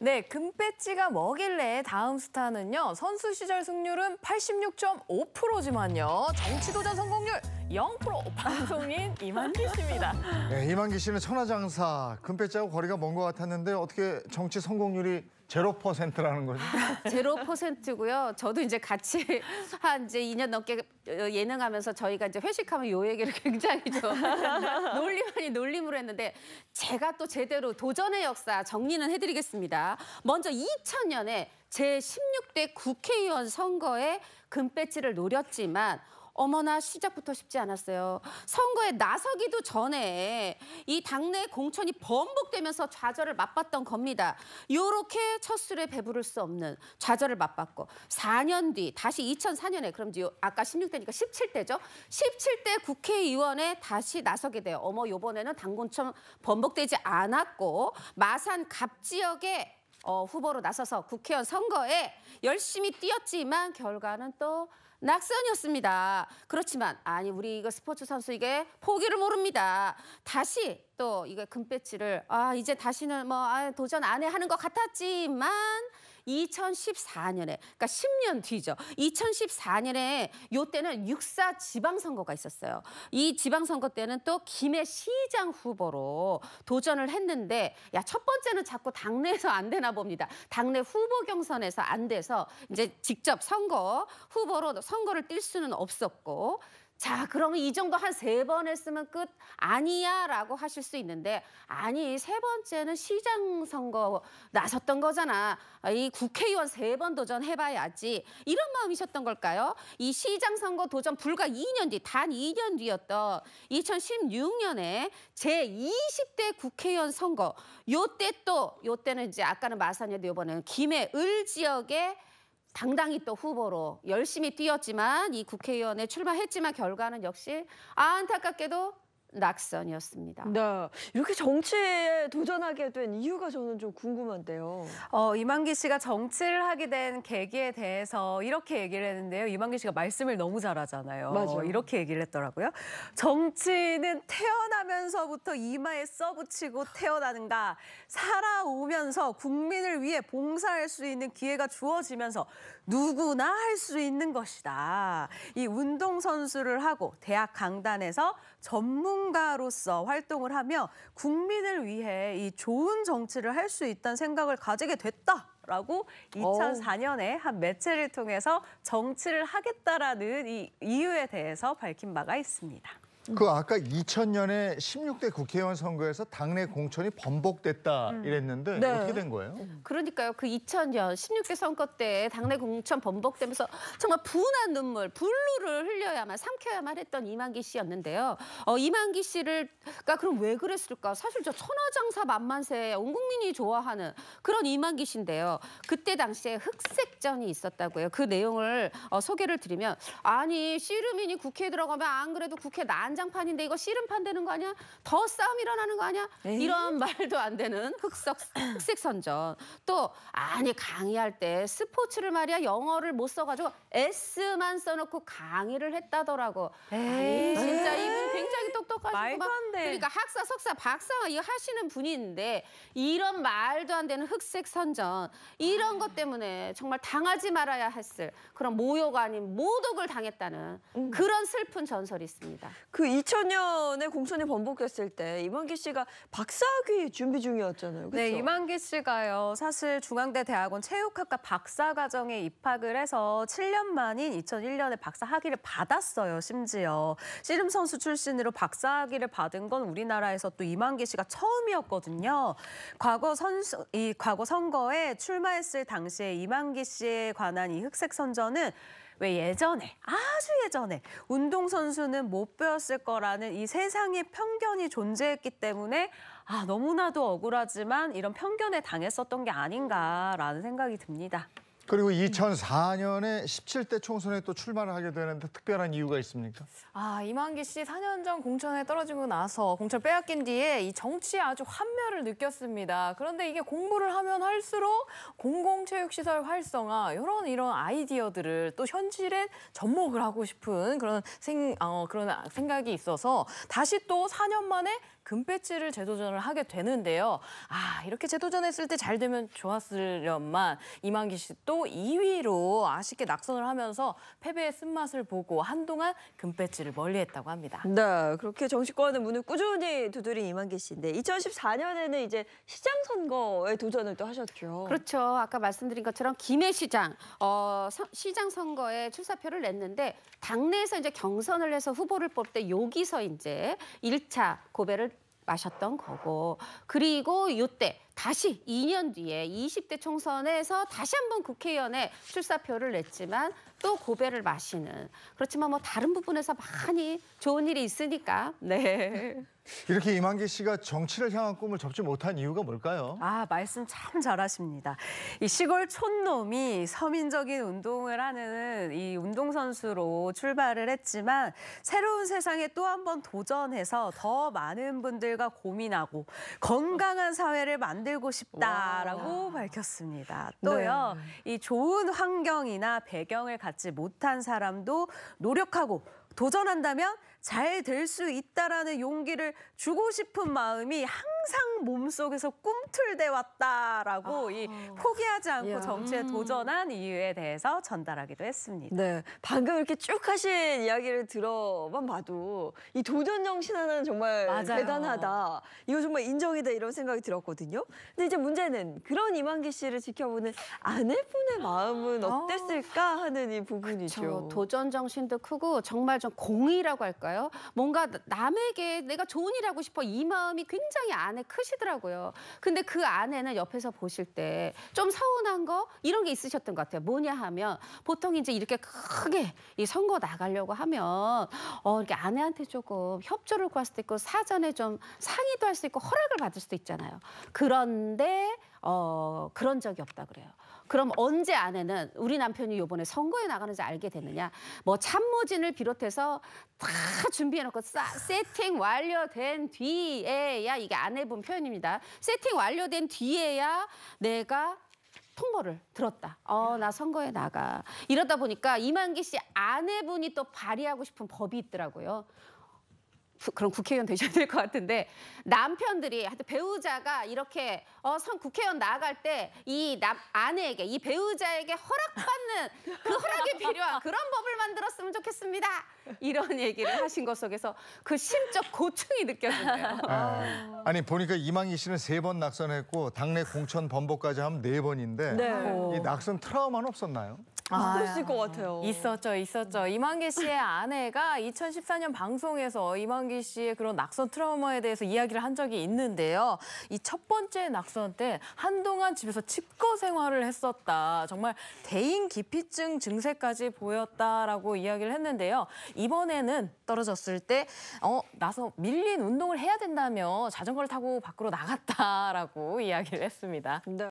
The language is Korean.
네, 금배지가 뭐길래 다음 스타는요. 선수 시절 승률은 86.5%지만요. 정치도전 성공률 0%. 방송인 이만기 씨입니다. 네, 이만기 씨는 천하장사, 금배지하고 거리가 먼 것 같았는데 어떻게 정치 성공률이 0%라는 거죠? 0%고요. 저도 이제 같이 한 이제 2년 넘게 예능하면서 저희가 이제 회식하면 요 얘기를 굉장히 좀 놀림 아닌 놀림으로 했는데 제가 또 제대로 도전의 역사 정리는 해드리겠습니다. 먼저 2000년에 제16대 국회의원 선거에 금배지를 노렸지만 어머나 시작부터 쉽지 않았어요. 선거에 나서기도 전에 이 당내 공천이 번복되면서 좌절을 맛봤던 겁니다. 요렇게 첫 술에 배부를 수 없는 좌절을 맛봤고 4년 뒤 다시 2004년에 그럼 아까 16대니까 17대죠. 17대 국회의원에 다시 나서게 돼요. 어머 요번에는 당 공천 번복되지 않았고 마산 갑지역에 후보로 나서서 국회의원 선거에 열심히 뛰었지만 결과는 또 낙선이었습니다. 그렇지만 아니 우리 이거 스포츠 선수 이게 포기를 모릅니다. 다시 또 이거 금배지를 이제 다시는 도전 안 해 하는 것 같았지만 2014년에 그러니까 10년 뒤죠. 2014년에 요때는 6.4 지방선거가 있었어요. 이 지방선거 때는 또 김해 시장 후보로 도전을 했는데 첫 번째는 자꾸 당내에서 안 되나 봅니다. 당내 후보 경선에서 안 돼서 이제 직접 후보로 선거를 뛸 수는 없었고 자, 그러면 이 정도 한 3번 했으면 끝 아니야 라고 하실 수 있는데 아니 3번째는 시장 선거 나섰던 거잖아. 이 국회의원 3번 도전해봐야지. 이런 마음이셨던 걸까요? 이 시장 선거 도전 불과 2년 뒤, 단 2년 뒤였던 2016년에 제20대 국회의원 선거. 요때는 이제 아까는 마산이었는데 이번에는 김해 을 지역에 당당히 또 후보로 열심히 뛰었지만 이 국회의원에 출마했지만 결과는 역시 안타깝게도 낙선이었습니다. 네, 이렇게 정치에 도전하게 된 이유가 저는 좀 궁금한데요. 이만기 씨가 정치를 하게 된 계기에 대해서 이렇게 얘기를 했는데요. 이만기 씨가 말씀을 너무 잘하잖아요. 맞아요. 이렇게 얘기를 했더라고요. 정치는 태어나면서부터 이마에 써붙이고 태어나는가. 살아오면서 국민을 위해 봉사할 수 있는 기회가 주어지면서 누구나 할 수 있는 것이다. 이 운동선수를 하고 대학 강단에서 전문가로서 활동을 하며 국민을 위해 이 좋은 정치를 할 수 있다는 생각을 가지게 됐다라고 2004년에 한 매체를 통해서 정치를 하겠다라는 이 이유에 대해서 밝힌 바가 있습니다. 그 아까 2000년에 16대 국회의원 선거에서 당내 공천이 번복됐다 이랬는데 네. 어떻게 된 거예요? 그러니까요. 그 2000년 16대 선거 때 당내 공천 번복되면서 정말 분한 눈물, 분노를 흘려야만 삼켜야만 했던 이만기 씨였는데요. 이만기 씨가 그럼 왜 그랬을까? 사실 저 천하장사 만만세 온 국민이 좋아하는 그런 이만기 씨인데요. 그때 당시에 흑색전이 있었다고요. 그 내용을 소개를 드리면 아니 씨름인이 국회에 들어가면 안 그래도 국회 난장판인데 이거 씨름판 되는 거 아니야? 더 싸움 일어나는 거 아니야? 이런 말도 안 되는 흑색 선전. 또 아니 강의할 때 스포츠를 말이야 영어를 못 써가지고 S만 써놓고 강의를 했다더라고. 아니 진짜 이분 굉장히 똑똑하시고 말도 안 돼. 그러니까 학사, 석사, 박사 이거 하시는 분인데 이런 말도 안 되는 흑색 선전 이런 것 때문에 정말 당하지 말아야 했을 그런 모욕 아닌 모독을 당했다는 그런 슬픈 전설이 있습니다. 그 2000년에 공천이 번복됐을 때 이만기 씨가 박사학위 준비 중이었잖아요. 그렇죠? 네, 이만기 씨가요. 사실 중앙대 대학원 체육학과 박사과정에 입학을 해서 7년 만인 2001년에 박사 학위를 받았어요. 심지어 씨름 선수 출신으로 박사 학위를 받은 건 우리나라에서 또 이만기 씨가 처음이었거든요. 과거 선거에 출마했을 당시에 이만기 씨에 관한 이 흑색 선전은 왜 예전에 아주 예전에 운동선수는 못 배웠을 거라는 이 세상의 편견이 존재했기 때문에 너무나도 억울하지만 이런 편견에 당했었던 게 아닌가라는 생각이 듭니다. 그리고 2004년에 17대 총선에 또 출마를 하게 되는데 특별한 이유가 있습니까? 이만기 씨 4년 전 공천에 떨어지고 나서 공천 빼앗긴 뒤에 이 정치에 아주 환멸을 느꼈습니다. 그런데 이게 공부를 하면 할수록 공공체육시설 활성화 이런 아이디어들을 또 현실에 접목을 하고 싶은 그런 생각이 있어서 다시 또 4년 만에 금배지를 재도전을 하게 되는데요. 이렇게 재도전했을 때 잘 되면 좋았으련만 이만기 씨 또 2위로 아쉽게 낙선을 하면서 패배의 쓴맛을 보고 한동안 금배지를 멀리했다고 합니다. 네, 그렇게 정치권의 문을 꾸준히 두드린 이만기 씨인데 2014년에는 이제 시장 선거에 도전을 또 하셨죠. 그렇죠. 아까 말씀드린 것처럼 김해시장 시장 선거에 출사표를 냈는데 당내에서 이제 경선을 해서 후보를 뽑을 때 여기서 이제 1차 고배를 마셨던 거고, 그리고 요때 다시 2년 뒤에 20대 총선에서 다시 한번 국회의원에 출사표를 냈지만 또 고배를 마시는, 그렇지만 뭐 다른 부분에서 많이 좋은 일이 있으니까. 네. 이렇게 이만기 씨가 정치를 향한 꿈을 접지 못한 이유가 뭘까요? 말씀 참 잘하십니다. 이 시골 촌놈이 서민적인 운동을 하는 이 운동선수로 출발을 했지만 새로운 세상에 또 한 번 도전해서 더 많은 분들과 고민하고 건강한 사회를 만들고 싶다라고 밝혔습니다. 또요, 이 좋은 환경이나 배경을 갖지 못한 사람도 노력하고 도전한다면 잘 될 수 있다라는 용기를 주고 싶은 마음이 항상 몸속에서 꿈틀대 왔다라고 이 포기하지 않고 이야. 정치에 도전한 이유에 대해서 전달하기도 했습니다. 네, 방금 이렇게 쭉 하신 이야기를 들어만 봐도 이 도전 정신 하나는 정말 맞아요. 대단하다. 이거 정말 인정이다 이런 생각이 들었거든요. 근데 이제 문제는 그런 이만기 씨를 지켜보는 아내분의 마음은 어땠을까 하는 이 부분이죠. 도전 정신도 크고 정말 좀 공의라고 할까요? 뭔가 남에게 내가 좋은 일 하고 싶어, 이 마음이 굉장히 안에 크시더라고요. 근데 그 아내는 옆에서 보실 때 좀 서운한 거 이런 게 있으셨던 것 같아요. 뭐냐 하면 보통 이제 이렇게 크게 이 선거 나가려고 하면 이렇게 아내한테 조금 협조를 구할 수도 있고 사전에 좀 상의도 할 수 있고 허락을 받을 수도 있잖아요. 그런데 그런 적이 없다 그래요. 그럼 언제 아내는 우리 남편이 이번에 선거에 나가는지 알게 됐느냐? 뭐 참모진을 비롯해서 다 준비해놓고 세팅 완료된 뒤에야, 이게 아내분 표현입니다. 세팅 완료된 뒤에야 내가 통보를 들었다. 나 선거에 나가. 이러다 보니까 이만기 씨 아내분이 또 발의하고 싶은 법이 있더라고요. 그럼 국회의원 되셔야 될 것 같은데, 남편들이 하여튼 배우자가 이렇게 국회의원 나아갈 때 이 아내에게, 이 배우자에게 허락받는 그 허락이 필요한 그런 법을 만들었으면 좋겠습니다. 이런 얘기를 하신 것 속에서 그 심적 고충이 느껴지네요. 아니 보니까 이만기 씨는 3번 낙선했고 당내 공천 번복까지 하면 4번인데 네. 이 낙선 트라우마는 없었나요? 그랬을 것 같아요. 있었죠. 이만기 씨의 아내가 2014년 방송에서 이만기 씨의 그런 낙선 트라우마에 대해서 이야기를 한 적이 있는데요. 이 첫 번째 낙선 때 한동안 집에서 칩거 생활을 했었다. 정말 대인기피증 증세까지 보였다라고 이야기를 했는데요. 이번에는 떨어졌을 때 나서 밀린 운동을 해야 된다며 자전거를 타고 밖으로 나갔다라고 이야기를 했습니다. 네.